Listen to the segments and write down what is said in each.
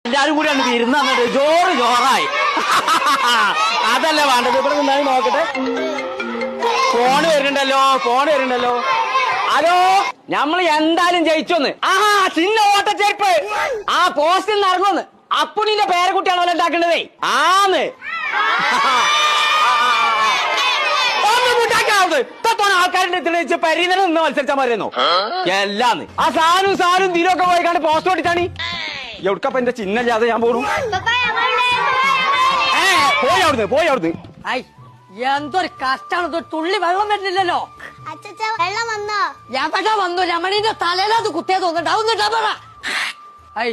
എല്ലാരും കൂടി ആണ് ഇരുന്ന് തന്നിട്ട് ജോറ് ജോറായി. അതല്ലേ വേണ്ടത്. ഇവിടെ നിന്നായി നോക്കട്ടെ. ഫോണ് വരുന്നുണ്ടല്ലോ. ഹലോ, ഞമ്മള് എന്തായാലും ജയിച്ചോന്ന്. ആഹാ, ചിന്ന ഓട്ടച്ചേർപ്പ്. ആ പോസ്റ്റിൽ നിന്ന് ഇറങ്ങുന്ന്. അപ്പുണ്ണിന്റെ പേരക്കുട്ടിയാണോ ഉണ്ടാക്കേണ്ടതേ? ആന്ന് ആൾക്കാരുടെ തെളിയിച്ച് പരിധനം നിന്ന് മത്സരിച്ചാൽ മതിയെന്നോ? എല്ലാന്ന് ആ സാനും തീരൊക്കെ പോയി കണ്ട് പോസ്റ്റ് ഓടിച്ചാണി. എവിടക്കപ്പ എന്റെ ചിഹ്നല്ലാതെ ഞാൻ പോണു. പോയി അവിടുന്ന്. എന്തൊരു കഷ്ടാണ്. തുള്ളി വെള്ളം വരുന്നില്ലല്ലോ. വെള്ളം വന്നോ? എവിടെ വന്നു? രമണീന്റെ തലയിലത് കുത്തിയത് തോന്നുന്നുണ്ടാവുന്നുണ്ടാ പറ.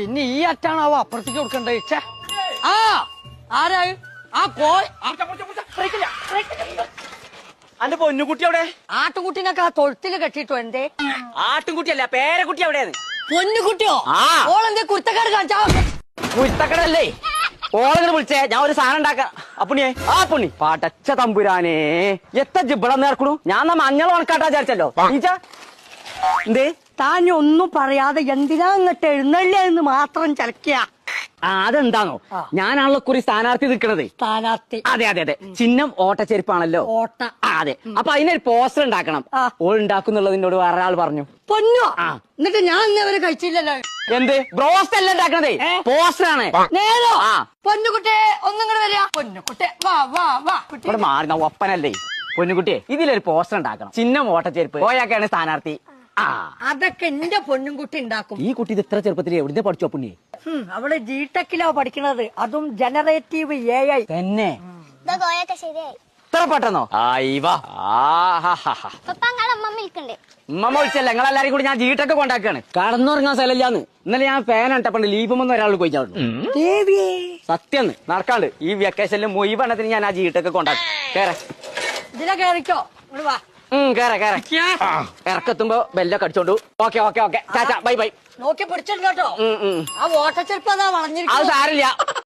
ഇനി ഈ അറ്റാണാവോ അപ്പുറത്തേക്ക് കൊടുക്കണ്ടേ? ആ ആരാ ആ കോയ് അന്റെ പൊന്നുകുട്ടി അവിടെ? ആട്ടുകുട്ടിനൊക്കെ ആ തൊഴുത്തില് കെട്ടിട്ടോ? എന്തേ ആട്ടുംകുട്ടിയല്ല, പേരക്കുട്ടി എവിടെയാണ്? പൊന്നുകുട്ടിയോ? ഓളെന്തേ കുരുത്തക്കാട് കാണിച്ചാ? കുരുത്തക്കടല്ലേ? ഓളങ്ങനെ വിളിച്ചേ, ഞാൻ ഒരു സാധനം ഉണ്ടാക്കാം. അപ്പുണ്ണിയെ പുണ്ണി പാട്ടച്ച തമ്പുരാനേ, എത്ര ജിബിളം നേർക്കണു. ഞാൻ മഞ്ഞൾ ഉണക്കാട്ടാ വിചാരിച്ചല്ലോ. എന്തേ താൻ ഒന്നും പറയാതെ എന്തിനാ ഇങ്ങോട്ട് എഴുന്നള്ളിയെന്ന് മാത്രം ചലക്കിയ? അതെന്താണോ, ഞാനാണല്ലോ കുറി സ്ഥാനാർത്ഥി നിൽക്കണത്. സ്ഥാനാർത്ഥി? അതെ. ചിഹ്നം ഓട്ടച്ചെരുപ്പാണല്ലോ. ഓട്ട? അതെ. അപ്പൊ അതിനൊരു പോസ്റ്റർ ഉണ്ടാക്കണം. ഓൾ ഉണ്ടാക്കുന്നുള്ളതിനോട് വേറെ ആൾ പറഞ്ഞു. പൊന്നോ? എന്നിട്ട് ഞാൻ ഇന്നവരെ കഴിച്ചില്ലല്ലോ. എന്ത് ബ്രോസ്റ്റ് അല്ല ഉണ്ടാക്കണതേ, പോസ്റ്ററാണ്. നേരോ? പൊന്നുകുട്ടെ ഒന്നും കൂടെ വരിക. പൊന്നുകുട്ടെ വാ വാ വാ. ഇവിടെ മാറുന്ന ഒപ്പനല്ലേ പൊന്നുകുട്ടിയെ. ഇതിലൊരു പോസ്റ്റർ ഉണ്ടാക്കണം. ചിഹ്നം ഓട്ടച്ചെരുപ്പ്. പോയാക്കാണ് സ്ഥാനാർത്ഥി. അതൊക്കെ എന്റെ പൊന്നുംകുട്ടി ഉണ്ടാക്കും. ഈ കുട്ടി ഇത് ഇത്ര ചെറുപ്പത്തിൽ എവിടുന്ന് പഠിച്ചോ പുണ്യെ? അവള് ജിടെക്കിലാ പഠിക്കണത്. അതും ജനറേറ്റീവ് AI. തന്നെ കോയൊക്കെ ശരിയായി. ഇത്ര പെട്ടെന്നോ? ഉമ്മ വിളിച്ചല്ല, നിങ്ങളെല്ലാരും കൂടി ഞാൻ ജീട്ടൊക്കെ കൊണ്ടാക്കാണ്. കടന്നുറങ്ങാൻ സ്ഥലമില്ലാന്ന്. ഇന്നലെ ഞാൻ ഫാൻ ഇട്ടപ്പണ്ട് ലീപുമെന്ന് ഒരാൾ കൊയ്ച്ചാടും. സത്യം നടക്കാണ്ട് ഈ വെക്കേഷനിൽ മൊയ്വെണ്ണത്തിന് ഞാൻ ആ ജീട്ടൊക്കെ കൊണ്ടാക്കും. കേറെ ഇതിലെ കേറിക്കോ. ഇങ്ങോട്ട് വാ. കേറെ ഇറക്കെത്തുമ്പോ ബെല്ലൊക്കെ അടിച്ചോണ്ടു. ഓക്കെ ചാച്ചാ ബൈ. നോക്കി പിടിച്ചിട്ടോ. ആ ഓട്ടച്ചെരുപ്പ് അതാ വളഞ്ഞിരിക്കും. അത് സാരില്ല,